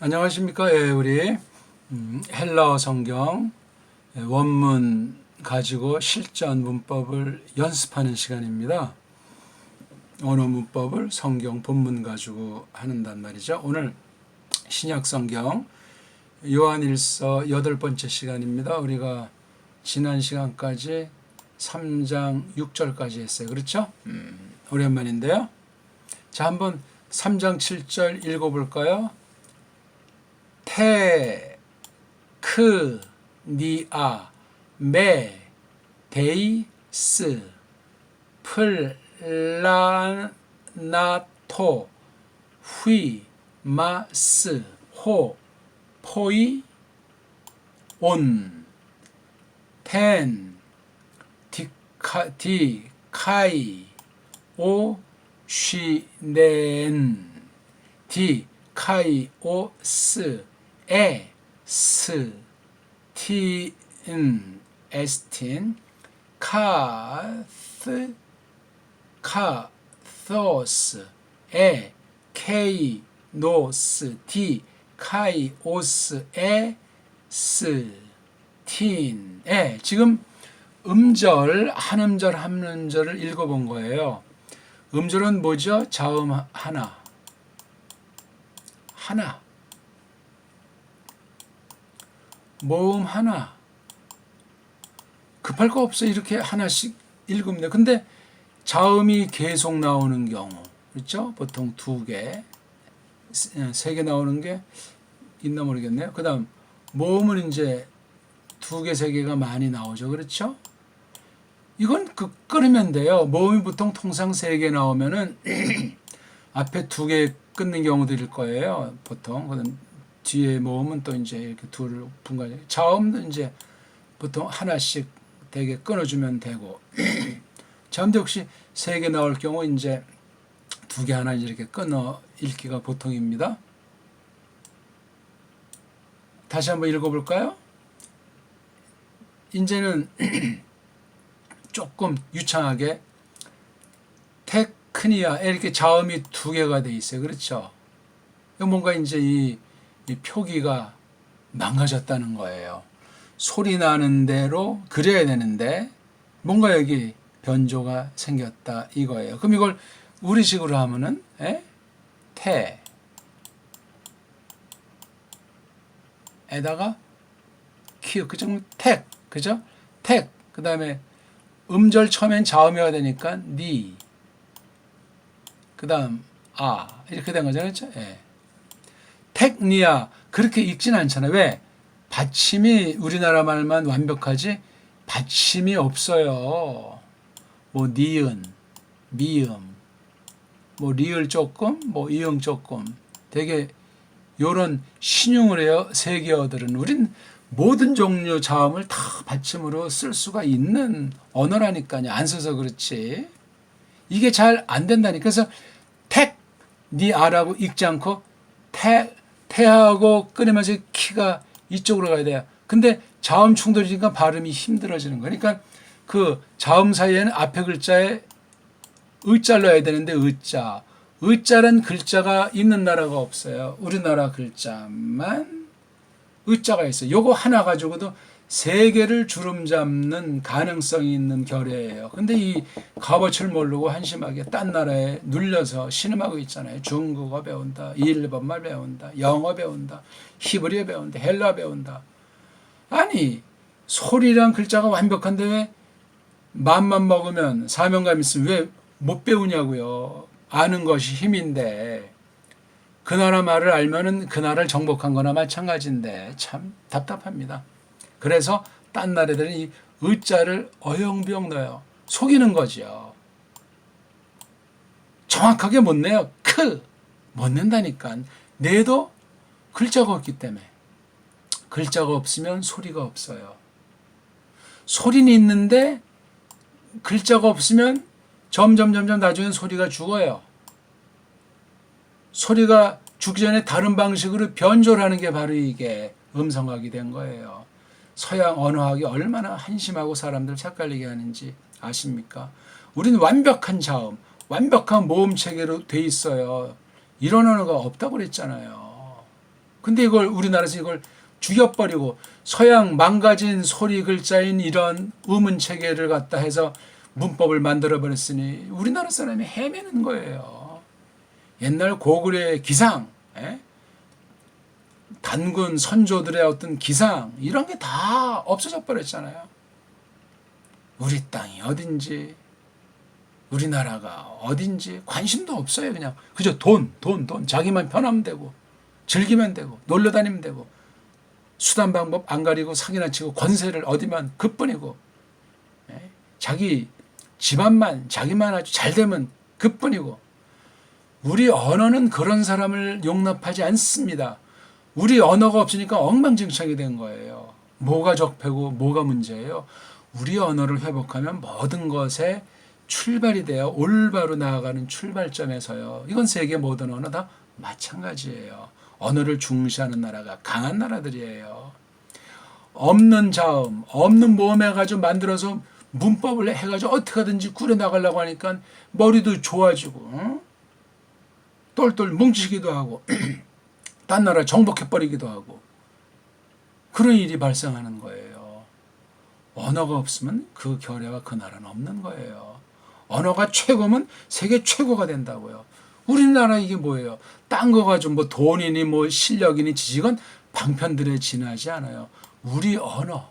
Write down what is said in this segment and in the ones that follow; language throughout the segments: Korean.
안녕하십니까? 예, 우리 헬라어 성경 원문 가지고 실전 문법을 연습하는 시간입니다. 언어 문법을 성경 본문 가지고 하는단 말이죠. 오늘 신약 성경 요한일서 8번째 시간입니다. 우리가 지난 시간까지 3장 6절까지 했어요. 그렇죠? 오랜만인데요. 자, 한번 3장 7절 읽어볼까요? 테, 크, 니아, 메, 데이스, 플라나토, 휘, 마스, 호, 포이, 온, 텐, 디카이, 오, 쉬넨, 디카이오스, 스, 에스틴, 카토스, 케이노스, 카이오스, 틴. 지금 음절, 한 음절, 한 음절을 읽어본 거예요. 음절은 뭐죠? 자음 하나. 모음 하나. 급할 거 없어. 이렇게 하나씩 읽으면 돼. 근데 자음이 계속 나오는 경우, 그렇죠? 보통 2개, 3개 나오는 게 있나 모르겠네요. 그 다음, 모음은 이제 2개, 3개가 많이 나오죠. 그렇죠? 이건 끊으면 돼요. 모음이 통상 3개 나오면은 앞에 2개 끊는 경우들일 거예요. 보통. 그다음 뒤에 모음은 또 이제 이렇게 둘을 분간해. 자음도 이제 보통 하나씩 되게 끊어주면 되고. 자음도 역시 3개 나올 경우 이제 2개 하나 이렇게 끊어 읽기가 보통입니다. 다시 한번 읽어볼까요? 이제는 조금 유창하게 테크니아 이렇게 자음이 2개가 돼 있어요. 그렇죠? 뭔가 이제 이 표기가 망가졌다는 거예요. 소리 나는 대로 그려야 되는데 뭔가 여기 변조가 생겼다 이거예요. 그럼 이걸 우리식으로 하면은 테 에다가 큐 그죠? 택 그죠? 택 그다음에 음절 처음엔 자음이어야 되니까 니 그다음 이렇게 된 거잖아요. 그렇죠? 택니아 그렇게 읽진 않잖아요. 왜? 받침이 우리나라 말만 완벽하지 받침이 없어요. 뭐 니은, 미음, 뭐 리을 조금, 뭐 이응 조금 되게 요런 신용을 해요. 세계어들은 우린 모든 종류 자음을 다 받침으로 쓸 수가 있는 언어라니까요. 안 써서 그렇지. 이게 잘 안 된다니까. 그래서 택, 니아라고 읽지 않고 태하고 끊으면서 키가 이쪽으로 가야 돼요. 근데 자음 충돌이니까 발음이 힘들어지는 거니까 그 자음 사이에는 앞에 글자에 의자를 넣어야 되는데 의자란 글자가 있는 나라가 없어요. 우리나라 글자만 의자가 있어요. 요거 하나 가지고도 3개를 주름 잡는 가능성이 있는 결의예요. 근데 이 값어치를 모르고 한심하게 딴 나라에 눌려서 신음하고 있잖아요. 중국어 배운다, 일본말 배운다, 영어 배운다, 히브리어 배운다, 헬라 배운다. 아니 소리란 글자가 완벽한데 왜 맘만 먹으면 사명감 있으면 왜 못 배우냐고요. 아는 것이 힘인데 그 나라 말을 알면은 그 나라를 정복한 거나 마찬가지인데 참 답답합니다. 그래서 딴 나라들은 이 의자를 어영부영 넣어요. 속이는 거죠. 정확하게 못 내요. 못 낸다니까. 내도 글자가 없기 때문에. 글자가 없으면 소리가 없어요. 소리는 있는데 글자가 없으면 점점 나중엔 소리가 죽어요. 소리가 죽기 전에 다른 방식으로 변조를 하는 게 바로 이게 음성학이 된 거예요. 서양 언어학이 얼마나 한심하고 사람들 헷갈리게 하는지 아십니까? 우리는 완벽한 자음, 완벽한 모음 체계로 돼 있어요. 이런 언어가 없다고 그랬잖아요. 근데 이걸 우리나라에서 이걸 죽여버리고 서양 망가진 소리 글자인 이런 의문 체계를 갖다 해서 문법을 만들어 버렸으니 우리나라 사람이 헤매는 거예요. 옛날 고구려의 기상, 단군 선조들의 어떤 기상 이런 게 다 없어져 버렸잖아요. 우리 땅이 어딘지 우리나라가 어딘지 관심도 없어요. 그냥 그저 돈 자기만 편하면 되고 즐기면 되고 놀러 다니면 되고 수단 방법 안 가리고 사기나 치고 권세를 얻으면 그뿐이고 자기 집안만 자기만 아주 잘 되면 그뿐이고 우리 언어는 그런 사람을 용납하지 않습니다. 우리 언어가 없으니까 엉망진창이 된 거예요. 뭐가 적폐고 뭐가 문제예요. 우리 언어를 회복하면 모든 것에 출발이 되어 올바로 나아가는 출발점에서요. 이건 세계 모든 언어 다 마찬가지예요. 언어를 중시하는 나라가 강한 나라들이에요. 없는 자음, 없는 모음 해가지고 만들어서 문법을 해가지고 어떻게 하든지 꾸려나가려고 하니까 머리도 좋아지고 똘똘 뭉치기도 하고 딴 나라 정복해버리기도 하고 그런 일이 발생하는 거예요. 언어가 없으면 그 결의와 그 나라는 없는 거예요. 언어가 최고면 세계 최고가 된다고요. 우리나라 이게 뭐예요? 딴 거 가지고 뭐 돈이니 뭐 실력이니 지식은 방편들에 지나지 않아요. 우리 언어를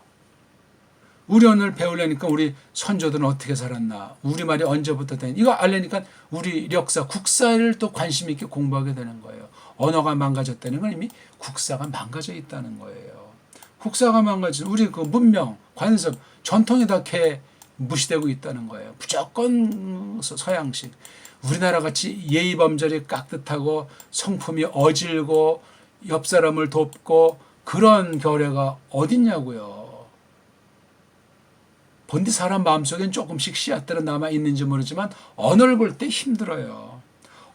배우려니까 우리 선조들은 어떻게 살았나, 우리말이 언제부터 된 이거 알려니까 우리 역사, 국사를 또 관심 있게 공부하게 되는 거예요. 언어가 망가졌다는 건 이미 국사가 망가져 있다는 거예요. 국사가 망가진 우리 그 문명, 관습, 전통이 다 무시되고 있다는 거예요. 무조건 서양식. 우리나라 같이 예의 범절이 깍듯하고 성품이 어질고 옆 사람을 돕고 그런 결례가 어딨냐고요. 본디 사람 마음속엔 조금씩 씨앗들은 남아있는지 모르지만 언어를 볼 때 힘들어요.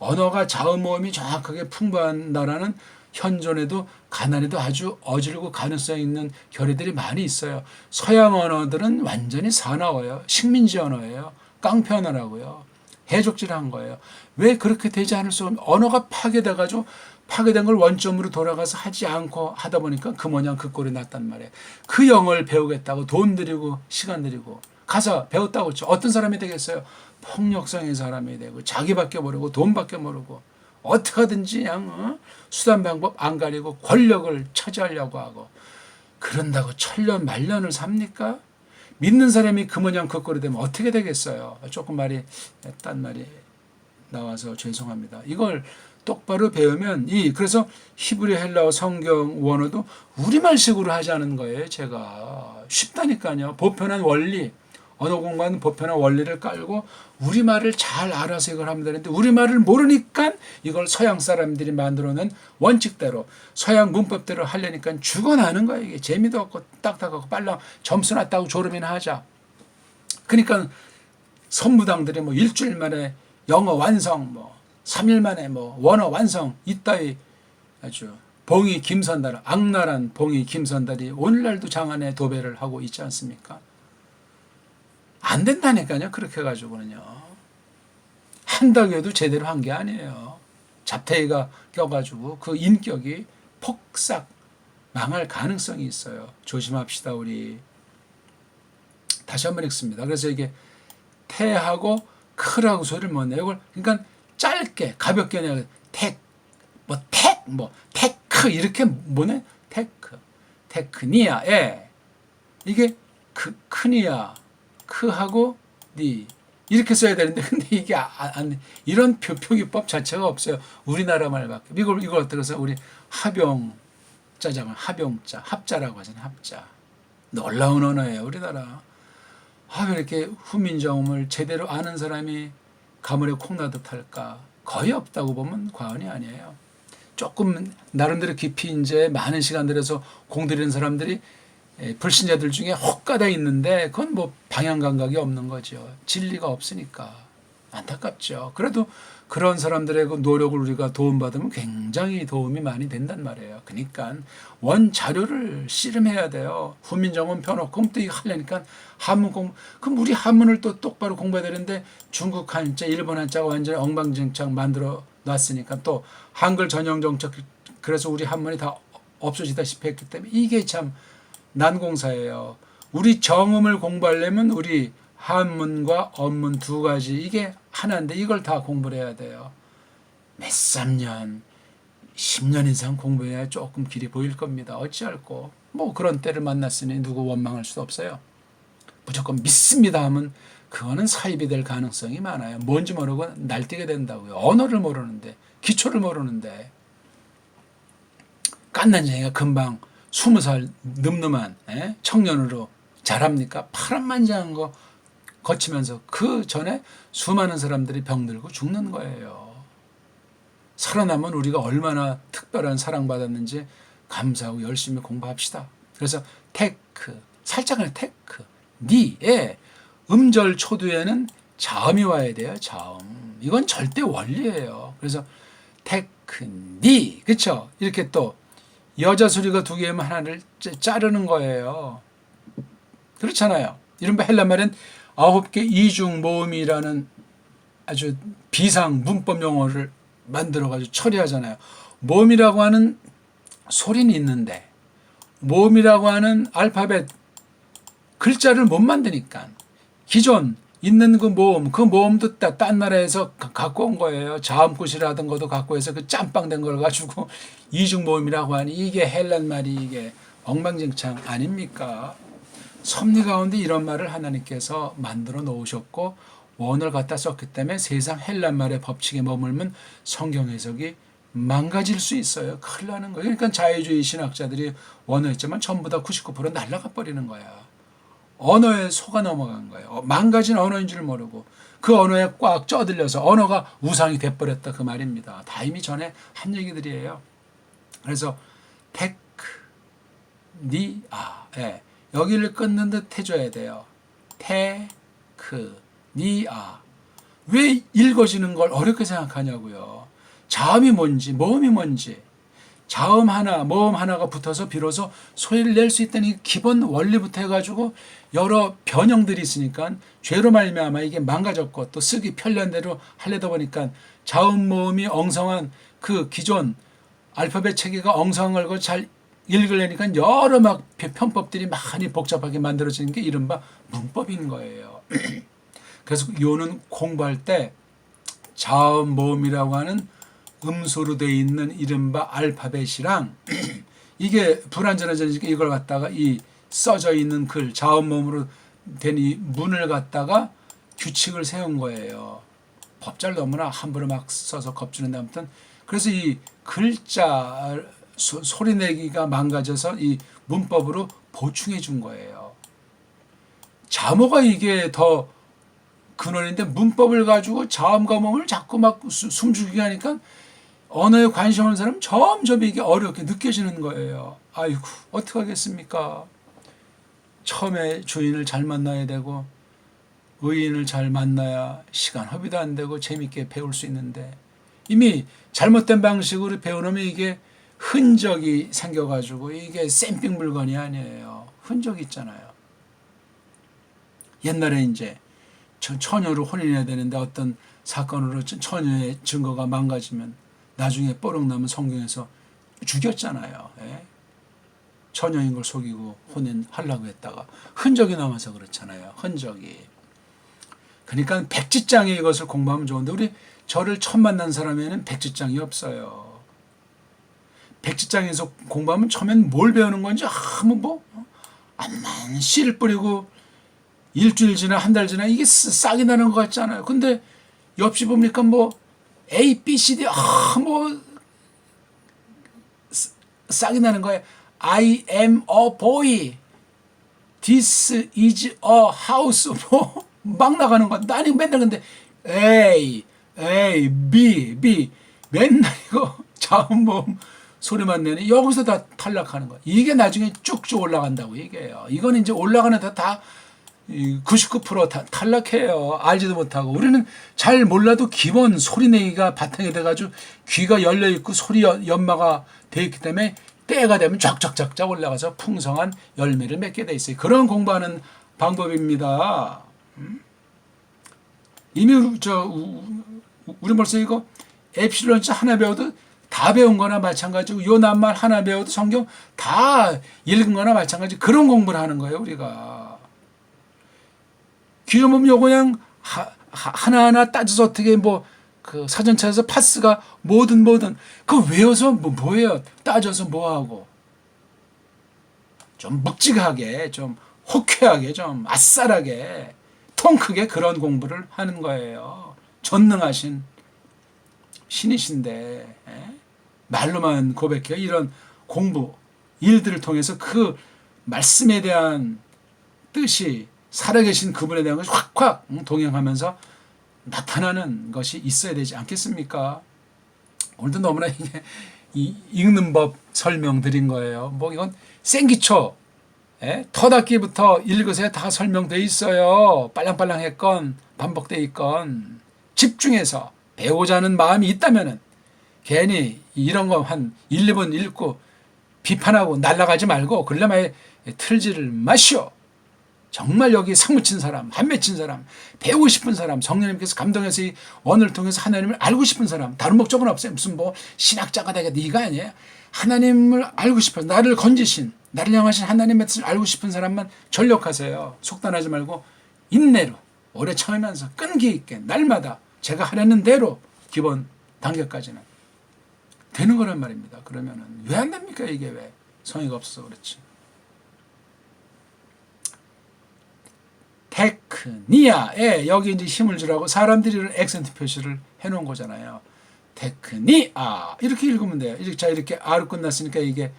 언어가 자음모음이 정확하게 풍부한 나라는 현존에도 가난에도 아주 어질고 가능성 있는 결례들이 많이 있어요. 서양 언어들은 완전히 사나워요. 식민지 언어예요. 깡패 언어라고요. 해적질한 거예요. 왜 그렇게 되지 않을 수 없는 언어가 파괴돼가지고 파괴된 걸 원점으로 돌아가서 하지 않고 하다 보니까 그 모양 그 꼴이 났단 말이에요. 그 영어를 배우겠다고 돈 들이고 시간 들이고 가서 배웠다고 했죠. 어떤 사람이 되겠어요? 폭력성의 사람이 되고 자기밖에 모르고 돈밖에 모르고 어떻게 하든지 그냥 수단 방법 안 가리고 권력을 차지하려고 하고 그런다고 천년 말년을 삽니까? 믿는 사람이 그 모양 그 꼴이 되면 어떻게 되겠어요? 조금 딴 말이 나와서 죄송합니다. 이걸 똑바로 배우면 그래서 히브리 헬라어 성경 원어도 우리말식으로 하자는 거예요. 제가 쉽다니까요. 보편한 원리, 언어 공부하는 보편한 원리를 깔고 우리말을 잘 알아서 이걸 하면 되는데 우리말을 모르니까 이걸 서양 사람들이 만들어낸 원칙대로 서양 문법대로 하려니까 죽어나는 거예요. 이게 재미도 없고 딱딱하고 빨라 점수 났다고 졸음이나 하자. 그러니까 선무당들이 뭐 일주일 만에 영어 완성, 뭐 3일 만에 뭐 원어 완성 이따위 아주 봉이 김선달, 악랄한 봉이 김선달이 오늘날도 장안에 도배를 하고 있지 않습니까? 안 된다니까요. 그렇게 해가지고는요. 한다고 해도 제대로 한 게 아니에요. 잡태기가 껴가지고 그 인격이 폭삭 망할 가능성이 있어요. 조심합시다 우리. 다시 한번 읽습니다. 그래서 이게 태하고 크라고 소리를 못 내요. 그러니까 짧게 가볍게 내요. 테크 이렇게 뭐네? 테크니아 이게 크니아 크하고 니 이렇게 써야 되는데 근데 이게 이런 표기법 자체가 없어요. 우리나라 말밖에. 이걸 어떻게 해서 우리 합용자장을 합용자 합자라고 하잖아요. 합자. 놀라운 언어예요. 우리나라. 왜 이렇게 후민정음을 제대로 아는 사람이 가물에 콩나듯 할까? 거의 없다고 보면 과언이 아니에요. 조금 나름대로 깊이 이제 많은 시간 들여서 공들이는 사람들이 불신자들 중에 혹가다 있는데 그건 뭐 방향 감각이 없는 거죠. 진리가 없으니까 안타깝죠. 그래도 그런 사람들의 그 노력을 우리가 도움받으면 굉장히 도움이 많이 된단 말이에요. 그러니까 원 자료를 씨름해야 돼요. 후민정음 펴놓고 또 이거 하려니까 한문 공부. 그럼 우리 한문을 또 똑바로 공부해야 되는데 중국 한자, 일본 한자가 완전히 엉망진창 만들어 놨으니까 또 한글 전용 정책 그래서 우리 한문이 다 없어지다시피 했기 때문에 이게 참 난공사예요. 우리 정음을 공부하려면 우리 한문과 언문 두 가지 이게 하나인데 이걸 다 공부를 해야 돼요. 몇 3년, 10년 이상 공부해야 조금 길이 보일 겁니다. 어찌할꼬. 뭐 그런 때를 만났으니 누구 원망할 수도 없어요. 무조건 믿습니다 하면 그거는 사입이 될 가능성이 많아요. 뭔지 모르고 날뛰게 된다고요. 언어를 모르는데, 기초를 모르는데. 깐난쟁이가 금방 20살 늠름한 청년으로 자랍니까? 파란만장한 거 거치면서 그 전에 수많은 사람들이 병들고 죽는 거예요. 살아남은 우리가 얼마나 특별한 사랑받았는지 감사하고 열심히 공부합시다. 그래서 테크, 살짝은 테크, 니의 음절 초두에는 자음이 와야 돼요. 자음. 이건 절대 원리예요. 그래서 테크, 니, 그렇죠? 이렇게 또 여자 소리가 두 개면 하나를 자르는 거예요. 그렇잖아요. 이른바 헬라말은 9개 이중 모음이라는 아주 비상 문법 용어를 만들어가지고 처리하잖아요. 모음이라고 하는 소리는 있는데 모음이라고 하는 알파벳 글자를 못 만드니까 기존 있는 그 모음도 딴 나라에서 갖고 온 거예요. 자음굿이라든 것도 갖고 해서 그 짬빵된 걸 가지고 이중 모음이라고 하니 이게 헬란 말이 이게 엉망진창 아닙니까? 섭리 가운데 이런 말을 하나님께서 만들어 놓으셨고 원어를 갖다 썼기 때문에 세상 헬란 말의 법칙에 머물면 성경 해석이 망가질 수 있어요. 큰일 나는 거예요. 그러니까 자유주의 신학자들이 원어했지만 전부 다 99% 날아가 버리는 거야. 언어에 속아 넘어간 거예요. 망가진 언어인 줄 모르고 그 언어에 꽉 쪄들려서 언어가 우상이 돼버렸다 그 말입니다. 다 이미 전에 한 얘기들이에요. 그래서 테크, 니, 예. 여기를 끊는 듯 해줘야 돼요. 테크, 니, 왜 읽어지는 걸 어렵게 생각하냐고요. 자음이 뭔지 모음이 뭔지 자음 하나 모음 하나가 붙어서 비로소 소리를 낼 수 있다는 기본 원리부터 해가지고 여러 변형들이 있으니까 죄로 말미암아 이게 망가졌고 또 쓰기 편리한 대로 하려다 보니까 자음 모음이 엉성한 그 기존 알파벳 체계가 엉성한 걸 잘 읽으려니까 여러 막 편법들이 많이 복잡하게 만들어지는 게 이른바 문법인 거예요. 그래서 요는 공부할 때 자음 모음이라고 하는 음소로 되어 있는 이른바 알파벳이랑 이게 불완전해지니까 이걸 갖다가 이 써져 있는 글 자음 모음으로 된 이 문을 갖다가 규칙을 세운 거예요. 법잘 너무나 함부로 막 써서 겁주는데 아무튼 그래서 이 글자 소리 내기가 망가져서 이 문법으로 보충해 준 거예요. 자모가 이게 더 근원인데 문법을 가지고 자음과 모음을 자꾸 막 숨죽이게 하니까 언어에 관심 없는 사람은 점점 이게 어렵게 느껴지는 거예요. 아이고 어떻게 하겠습니까? 처음에 주인을 잘 만나야 되고 의인을 잘 만나야 시간 허비도 안 되고 재밌게 배울 수 있는데 이미 잘못된 방식으로 배우려면 이게 흔적이 생겨가지고 이게 쌤핑 물건이 아니에요. 흔적이 있잖아요. 옛날에 이제 처녀로 혼인해야 되는데 어떤 사건으로 처녀의 증거가 망가지면 나중에 뽀록 나면 성경에서 죽였잖아요. 예? 처녀인 걸 속이고 혼인하려고 했다가 흔적이 남아서 그렇잖아요. 흔적이. 그러니까 백지장에 이것을 공부하면 좋은데 우리 저를 처음 만난 사람에는 백지장이 없어요. 백지장에서 공부하면 처음엔 뭘 배우는 건지 암만 씨를 뿌리고 일주일 지나 한 달 지나 이게 싹이 나는 것 같잖아요. 근데 옆시 보니까 A, B, C, D 싹이 나는 거예요. I am a boy. This is a house. 막 나가는 거야. 나는 맨날 근데 A, B 맨날 이거 자음 모음 소리만 내니 여기서 다 탈락하는 거야. 이게 나중에 쭉쭉 올라간다고 얘기해요. 이건 이제 올라가는 다 99% 탈락해요. 알지도 못하고. 우리는 잘 몰라도 기본 소리 내기가 바탕이 돼가지고 귀가 열려있고 소리 연마가 돼 있기 때문에 때가 되면 쫙쫙쫙쫙 올라가서 풍성한 열매를 맺게 돼 있어요. 그런 공부하는 방법입니다. 이미 우리 벌써 이거 에피실론자 하나 배워도 다 배운 거나 마찬가지고 요 낱말 하나 배워도 성경 다 읽은 거나 마찬가지 그런 공부를 하는 거예요 우리가. 기존 보면 요 그냥 하나하나 따져서 어떻게 뭐 그 사전차에서 파스가 뭐든 그거 외워서 뭐예요 따져서 뭐하고 좀 묵직하게 좀 호쾌하게 좀 아싸라게 통 크게 그런 공부를 하는 거예요. 전능하신 신이신데 말로만 고백해요. 이런 공부 일들을 통해서 그 말씀에 대한 뜻이 살아계신 그분에 대한 것이 확확 동행하면서 나타나는 것이 있어야 되지 않겠습니까? 오늘도 너무나 이게 읽는 법 설명드린 거예요. 뭐 이건 생기초 터닫기부터 읽으세요. 다 설명돼 있어요. 빨랑빨랑 했건 반복돼 있건 집중해서 배우고자 하는 마음이 있다면은 괜히 이런 거 한 1, 2번 읽고 비판하고 날아가지 말고 그러려면 틀지를 마시오. 정말 여기 상 묻힌 사람, 한 맺힌 사람, 배우고 싶은 사람, 성령님께서 감동해서 이 원을 통해서 하나님을 알고 싶은 사람, 다른 목적은 없어요. 무슨 뭐 신학자가 되겠다 이거 아니에요. 하나님을 알고 싶어서 나를 건지신, 나를 향하신 하나님의 뜻을 알고 싶은 사람만 전력하세요. 속단하지 말고 인내로 오래 참으면서 끈기 있게 날마다 제가 하려는 대로 기본 단계까지는 되는 거란 말입니다. 그러면은 왜 안 됩니까? 이게 왜 성의가 없어서 그렇지. 테크니아에 여기 이제 힘을 주라고 사람들이 이런 액센트 표시를 해놓은 거잖아요. 테크니아 이렇게 읽으면 돼요. 자 이렇게 아로 끝났으니까 이게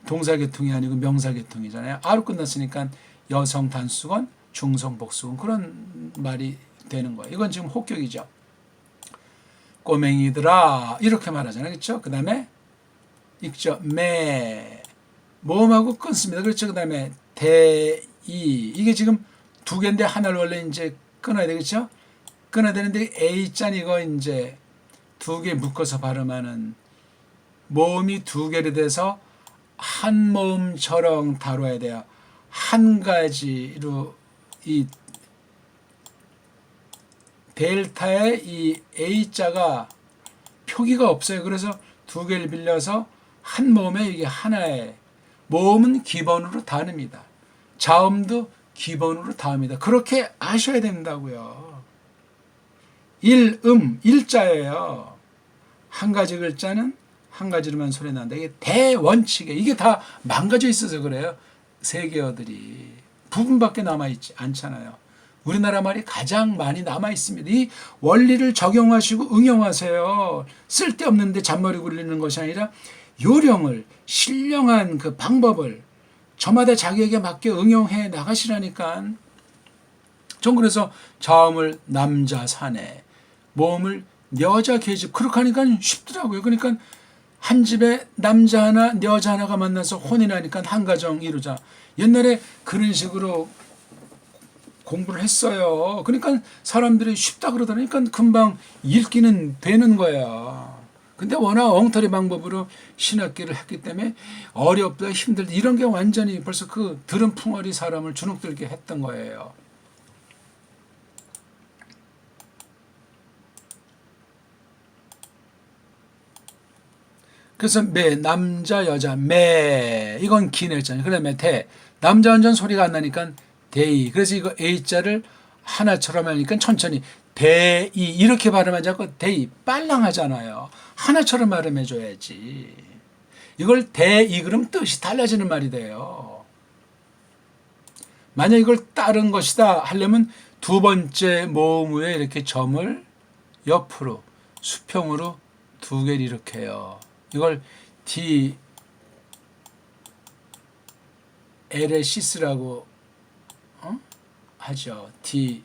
동사계통이 아니고 명사계통이잖아요. 아로 끝났으니까 여성 단수건 중성 복수건 그런 말이 되는 거예요. 이건 지금 혹격이죠. 꼬맹이들아 이렇게 말하잖아요. 그렇죠? 그 다음에 읽죠. 매 모음하고 끊습니다. 그렇죠? 그 다음에 대이 이게 지금 두 개인데 하나를 원래 이제 끊어야 되겠죠? 끊어야 되는데 A짠 이거 이제 두 개 묶어서 발음하는 모음이 두 개로 돼서 한 모음처럼 다뤄야 돼요. 한 가지로 이 델타의 이 A자가 표기가 없어요. 그래서 두 개를 빌려서 한 모음에 이게 하나의 모음은 기본으로 다릅니다. 자음도 기본으로 다음이다. 그렇게 아셔야 된다고요. 일자예요. 한 가지 글자는 한 가지로만 소리 난다. 이게 대원칙에 이게 다 망가져 있어서 그래요. 세계어들이 부분밖에 남아있지 않잖아요. 우리나라 말이 가장 많이 남아있습니다. 이 원리를 적용하시고 응용하세요. 쓸데없는데 잔머리 굴리는 것이 아니라 요령을 신령한 그 방법을 저마다 자기에게 맞게 응용해 나가시라니까. 전 그래서 자음을 남자 사내, 모음을 여자 계집 그렇게 하니까 쉽더라고요. 그러니까 한 집에 남자 하나, 여자 하나가 만나서 혼인하니까 한 가정 이루자. 옛날에 그런 식으로 공부를 했어요. 그러니까 사람들이 쉽다 그러다니까 금방 읽기는 되는 거야. 근데 워낙 엉터리 방법으로 신학기를 했기 때문에 어렵다 힘들다 이런 게 완전히 벌써 그 들은 풍어리 사람을 주눅들게 했던 거예요. 그래서 매 남자 여자 매 이건 기내잖아요. 그다음에 대 남자 완전 소리가 안 나니까 대이. 그래서 이거 A자를 하나처럼 하니까 천천히 대이 이렇게 발음하지 않고 대이 빨랑하잖아요. 하나처럼 발음해줘야지. 이걸 대이 그러면 뜻이 달라지는 말이 돼요. 만약 이걸 다른 것이다 하려면 두 번째 모음 위에 이렇게 점을 옆으로 수평으로 두 개를 이렇게 해요. 이걸 디 에레시스라고 하죠. 디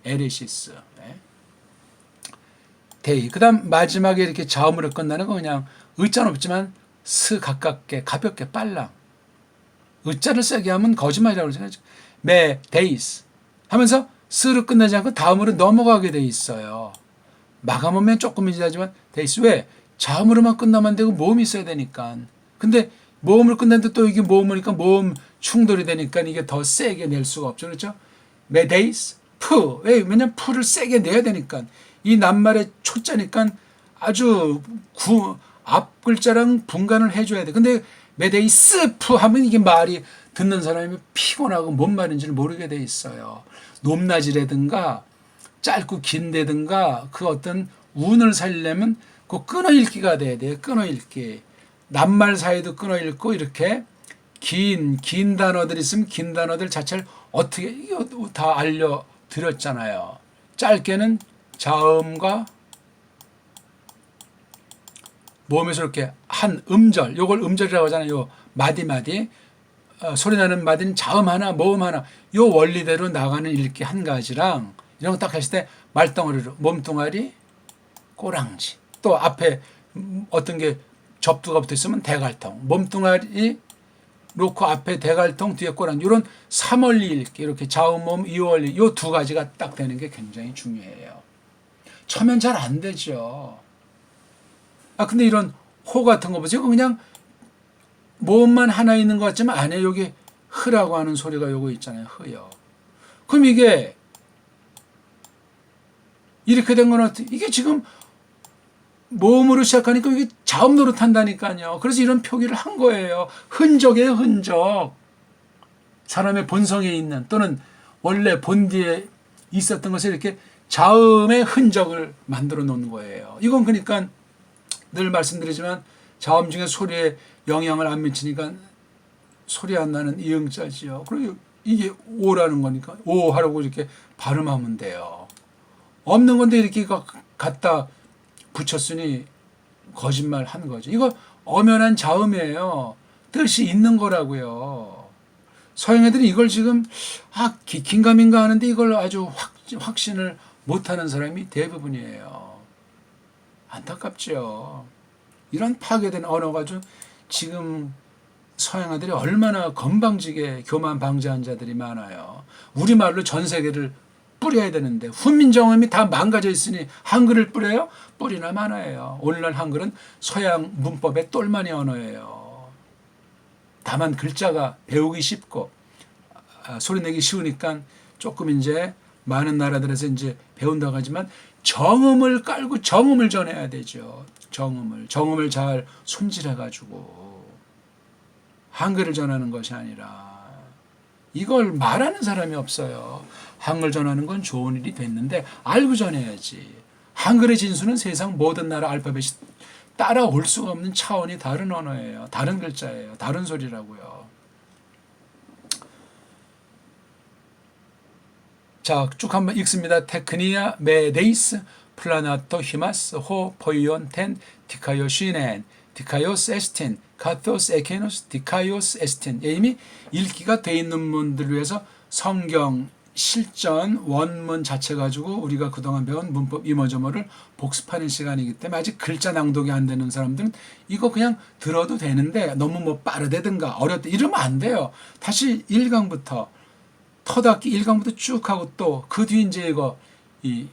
에레시스. 네. 데이. 그 다음 마지막에 이렇게 자음으로 끝나는 거 그냥 의자는 없지만 스 가깝게 가볍게 빨랑. 의자를 세게 하면 거짓말이라고 그러죠. 매 데이스 하면서 스로 끝나지 않고 다음으로 넘어가게 돼 있어요. 마감하면 조금 이지하지만 데이스 왜? 자음으로만 끝나면 안 되고 모음이 있어야 되니까. 근데 모음으로 끝났는데 또 이게 모음이니까 모음 충돌이 되니까 이게 더 세게 낼 수가 없죠. 그렇죠? 매 데이스 푸. 왜냐면 푸를 세게 내야 되니까. 이 낱말의 초자니까 아주 앞 글자랑 분간을 해줘야 돼. 근데 메데이 스프 하면 이게 말이 듣는 사람이 피곤하고 뭔 말인지를 모르게 돼 있어요. 높낮이라든가 짧고 긴데든가 그 어떤 운을 살려면 그 끊어 읽기가 돼야 돼요. 끊어 읽기. 낱말 사이도 끊어 읽고 이렇게 긴 단어들 있으면 긴 단어들 자체를 어떻게 이거 다 알려드렸잖아요. 짧게는 자음과 모음에서 이렇게 한 음절, 요걸 음절이라고 하잖아요. 요 마디마디 소리 나는 마디는 자음 하나, 모음 하나, 요 원리대로 나가는 읽기 한 가지랑 이런 거 딱 했을 때 말덩어리로 몸뚱아리, 꼬랑지, 또 앞에 어떤 게 접두가 붙어 있으면 대갈통, 몸뚱아리 놓고 앞에 대갈통, 뒤에 꼬랑지, 이런 삼원리 읽기, 이렇게 자음, 모음, 이원리, 요 두 가지가 딱 되는 게 굉장히 중요해요. 처음엔 잘 안 되죠. 근데 이런 호 같은 거 보세요. 그냥 모음만 하나 있는 것 같지만 안에 여기 흐라고 하는 소리가 요거 있잖아요. 흐요. 그럼 이게 이렇게 된 거는 이게 지금 모음으로 시작하니까 이게 자음 노릇한다니까요. 그래서 이런 표기를 한 거예요. 흔적이에요, 흔적. 사람의 본성에 있는 또는 원래 본디에 있었던 것을 이렇게 자음의 흔적을 만들어 놓은 거예요. 이건 그러니까 늘 말씀드리지만 자음 중에 소리에 영향을 안 미치니까 소리 안 나는 이응자지요. 그리고 이게 오라는 거니까 오 하라고 이렇게 발음하면 돼요. 없는 건데 이렇게 갖다 붙였으니 거짓말 한 거죠. 이거 엄연한 자음이에요. 뜻이 있는 거라고요. 서양 애들이 이걸 지금 긴가민가 하는데 이걸 아주 확신을 못하는 사람이 대부분이에요. 안타깝죠. 이런 파괴된 언어가 지금 서양 애들이 얼마나 건방지게 교만 방지한 자들이 많아요. 우리말로 전 세계를 뿌려야 되는데 훈민정음이 다 망가져 있으니 한글을 뿌려요? 뿌리나 마나예요. 오늘날 한글은 서양 문법의 똘마니 언어예요. 다만 글자가 배우기 쉽고 소리내기 쉬우니까 조금 이제 많은 나라들에서 이제 배운다고 하지만 정음을 깔고 정음을 전해야 되죠. 정음을 잘 손질해가지고 한글을 전하는 것이 아니라 이걸 말하는 사람이 없어요. 한글 전하는 건 좋은 일이 됐는데 알고 전해야지. 한글의 진수는 세상 모든 나라 알파벳이 따라올 수가 없는 차원이 다른 언어예요. 다른 글자예요. 다른 소리라고요. 자, 쭉 한번 읽습니다. 테크니아 메데이스 플라나토 히마스 호 포이온 텐 디카요 쉬넨 디카요스 에스틴 카토스 에케노스 디카요스 에스틴. 이미 읽기가 돼 있는 분들을 위해서 성경 실전 원문 자체 가지고 우리가 그동안 배운 문법 이모저모를 복습하는 시간이기 때문에 아직 글자 낭독이 안 되는 사람들은 이거 그냥 들어도 되는데 너무 뭐 빠르다든가 어렵다 이러면 안 돼요. 다시 1강부터 터닫기 1강부터 쭉 하고 또 그 뒤에 이제 이거 이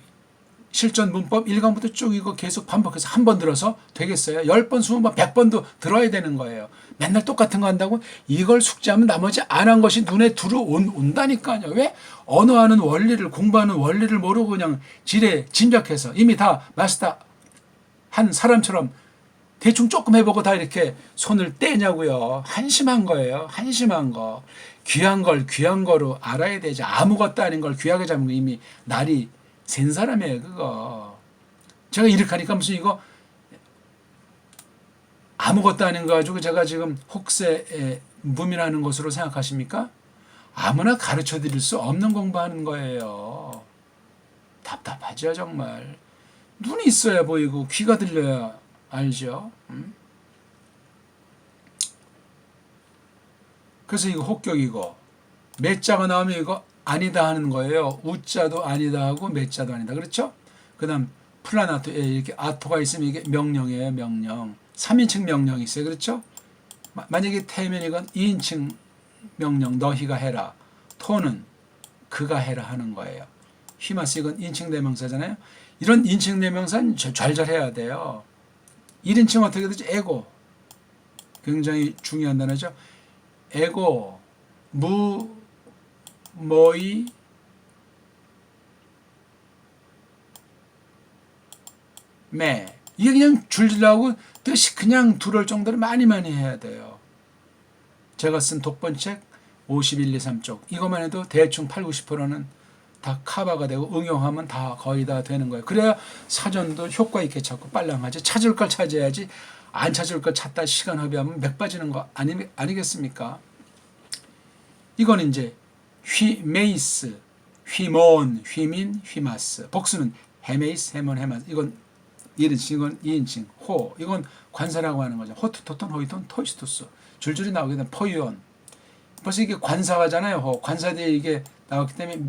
실전 문법 1강부터 쭉 이거 계속 반복해서 한 번 들어서 되겠어요? 10번, 20번, 100번도 들어야 되는 거예요. 맨날 똑같은 거 한다고 이걸 숙지하면 나머지 안 한 것이 눈에 들어온다니까요. 왜? 언어하는 원리를 공부하는 원리를 모르고 그냥 지레 짐작해서 이미 다 마스터 한 사람처럼 대충 조금 해보고 다 이렇게 손을 떼냐고요. 한심한 거예요. 한심한 거. 귀한 걸 귀한 거로 알아야 되지. 아무것도 아닌 걸 귀하게 잡는 거 이미 날이 센 사람이에요. 그거. 제가 이렇게 하니까 무슨 이거 아무것도 아닌 거 가지고 제가 지금 혹세 무민하는 것으로 생각하십니까? 아무나 가르쳐 드릴 수 없는 공부하는 거예요. 답답하죠 정말. 눈이 있어야 보이고 귀가 들려야 알죠. 그래서 이거 혹격이고 매자가 나오면 이거 아니다 하는 거예요. 우자도 아니다 하고 매자도 아니다. 그렇죠? 그 다음 플라나토 이렇게 아토가 있으면 이게 명령이에요. 명령. 3인칭 명령이 있어요. 그렇죠? 만약에 태면 이건 2인칭 명령 너희가 해라. 토는 그가 해라 하는 거예요. 히마스 이건 인칭 대명사잖아요. 이런 인칭 대명사는 잘해야 돼요. 1인칭 어떻게 되죠? 에고. 굉장히 중요한 단어죠. 에고, 뭐이, 매. 이게 그냥 줄질라고 뜻이 그냥 들어올 정도로 많이 해야 돼요. 제가 쓴 독번책 51, 2, 3쪽 이것만 해도 대충 8, 90%는 다 커버가 되고 응용하면 다 거의 다 되는 거예요. 그래야 사전도 효과 있게 찾고 빨랑하지. 찾을 걸 찾아야지 안 찾을 걸 찾다 시간 허비하면 맥 빠지는 거 아니겠습니까? 이건 이제 휘메이스, 휘몬, 휘민, 휘마스. 복수는 헤메이스, 헤몬, 헤마스. 이건 1인칭, 이건 2인칭, 호. 이건 관사라고 하는 거죠. 호투토톤, 호이톤, 토이스토스. 줄줄이 나오게 되면 포유온. 벌써 이게 관사가잖아요. 호. 관사 뒤에 이게 나왔기 때문에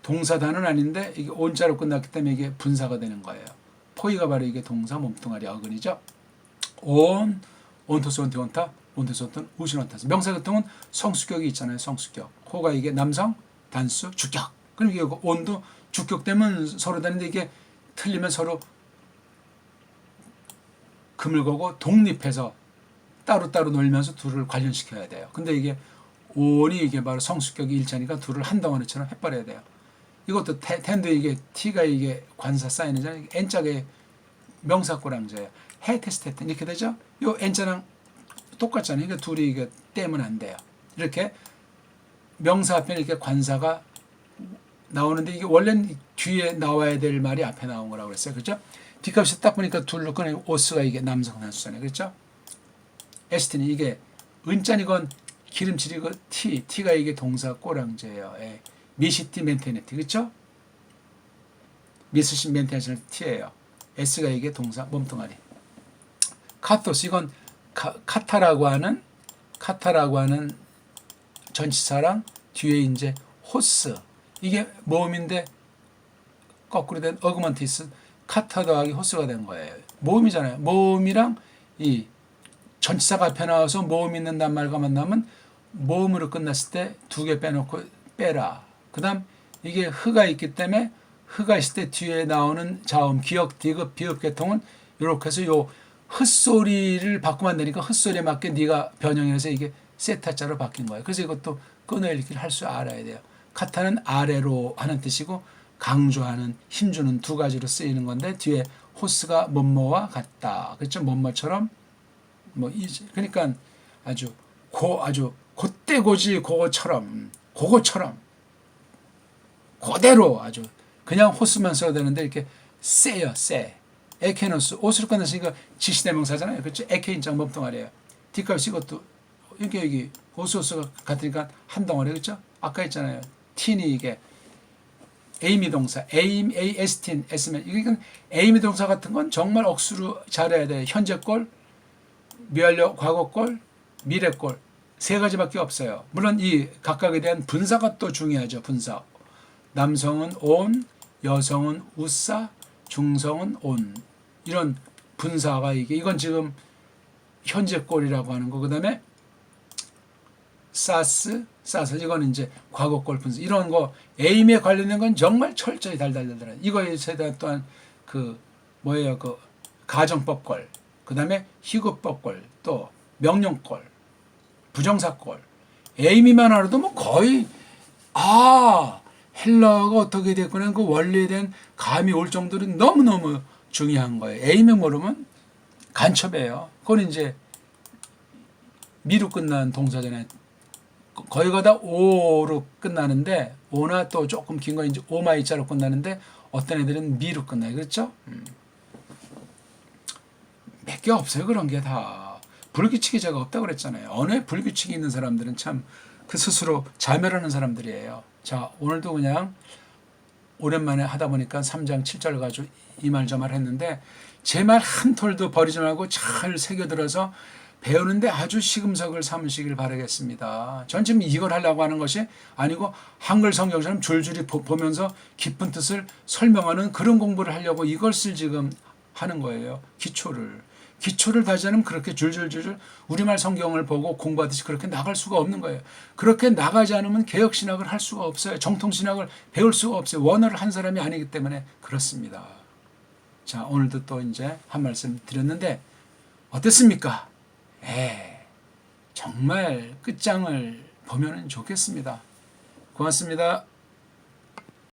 동사단은 아닌데 이게 온자로 끝났기 때문에 이게 분사가 되는 거예요. 포이가 바로 이게 동사 몸뚱아리 어근이죠. 온, 온토스, 온티, 온타, 온토스, 온토는 우신온타스. 명사 같은 경우는 성수격이 있잖아요. 성수격. 호가 이게 남성, 단수, 주격. 그럼 이게 온도 주격되면 서로 다른데 이게 틀리면 서로 금을 거고 독립해서 따로따로 놀면서 둘을 관련시켜야 돼요. 근데 이게 온이 이게 바로 성수격이 일자니까 둘을 한 덩어리처럼 해버려야 돼요. 이것도 텐도 이게 T가 이게 관사 사인이잖아요. N자가 명사꼬랑자예요. 헤테스테트 이렇게 되죠. 요 N자랑 똑같잖아요. 그러니까 둘이 이게 떼면 안 돼요. 이렇게 명사 앞에 이렇게 관사가 나오는데 이게 원래는 뒤에 나와야 될 말이 앞에 나온 거라고 그랬어요. 그렇죠? 뒷값이 딱 보니까 둘로 꺼내 오스가 이게 남성 단수잖아요. 그렇죠? 에스틴이 이게 은자니건 기름칠이고 T가 이게 동사 꼬랑제예요. 예. 미시티 멘테네티 그렇죠? 미스시 멘테네티는 T예요. S가 이게 동사 몸뚱아리. 카토스 이건 카타라고 하는 전치사랑 뒤에 이제 호스 이게 모음인데 거꾸로 된 어그먼티스 카타 더하기 호스가 된 거예요. 모음이잖아요. 모음이랑 이 전치사가 앞에 나와서 모음 있는 단말과 만나면 모음으로 끝났을 때 두 개 빼놓고 빼라. 그 다음 이게 흐가 있기 때문에 흐가 있을 때 뒤에 나오는 자음, 기역, 디귿, 비읍 계통은 이렇게 해서 요 헛소리를 바꾸면 되니까 헛소리에 맞게 네가 변형해서 이게 세타자로 바뀐 거예요. 그래서 이것도 끊어읽기를 할 줄 알아야 돼요. 카타는 아래로 하는 뜻이고 강조하는, 힘주는 두 가지로 쓰이는 건데 뒤에 호스가 뭐뭐와 같다. 그렇죠? 뭐뭐처럼 그러니까 아주 곧대고지 그거처럼 그대로 아주 그냥 호스만 써야 되는데 이렇게 세요. 에케노스 옷으로 끝났으니까 지시대명사잖아요. 그렇죠? 에케 인장 몸뚱아리예요. 뒷값이 이것도 여기 호스가 같으니까 한 덩어리 그렇죠? 아까 했잖아요. 틴이 이게 에이미 동사, 에스틴, 에스면 이게 에이미 동사 같은 건 정말 억수로 잘해야 돼요. 현재꼴, 미완료 과거꼴, 미래꼴 세 가지밖에 없어요. 물론 이 각각에 대한 분사가 또 중요하죠. 분사. 남성은 온, 여성은 우싸, 중성은 온. 이런 분사가 이건 지금 현재꼴이라고 하는 거. 그다음에 사스 이거는 이제 과거꼴 분사. 이런 거 에임에 관련된 건 정말 철저히 달달달달해. 이거에 대한 또한 그 가정법꼴. 그다음에 희급법꼴, 또 명령꼴, 부정사꼴. 에이미만 알아도 뭐 거의 헬라어가 어떻게 됐구나 그 원리에 대한 감이 올 정도로 너무너무 중요한 거예요. 에임에 모르면 간첩이에요. 그건 이제 미로 끝난 동사잖아요. 거의 가다 오로 끝나는데 오나 또 조금 긴 거 이제 오마이자로 끝나는데 어떤 애들은 미로 끝나요. 그렇죠? 몇 개 없어요. 그런 게 다. 불규칙이 제가 없다고 그랬잖아요. 언어에 불규칙이 있는 사람들은 참 그 스스로 자멸하는 사람들이에요. 자, 오늘도 그냥 오랜만에 하다 보니까 3장 7절 가지고 이 말 저 말 했는데 제 말 한 톨도 버리지 말고 잘 새겨들어서 배우는데 아주 시금석을 삼으시길 바라겠습니다. 전 지금 이걸 하려고 하는 것이 아니고 한글 성경처럼 줄줄이 보면서 깊은 뜻을 설명하는 그런 공부를 하려고 이것을 지금 하는 거예요. 기초를 다지 않으면 그렇게 줄줄줄 우리말 성경을 보고 공부하듯이 그렇게 나갈 수가 없는 거예요. 그렇게 나가지 않으면 개혁신학을 할 수가 없어요. 정통신학을 배울 수가 없어요. 원어를 한 사람이 아니기 때문에 그렇습니다. 자, 오늘도 또 이제 한 말씀 드렸는데 어땠습니까? 정말 끝장을 보면 좋겠습니다. 고맙습니다.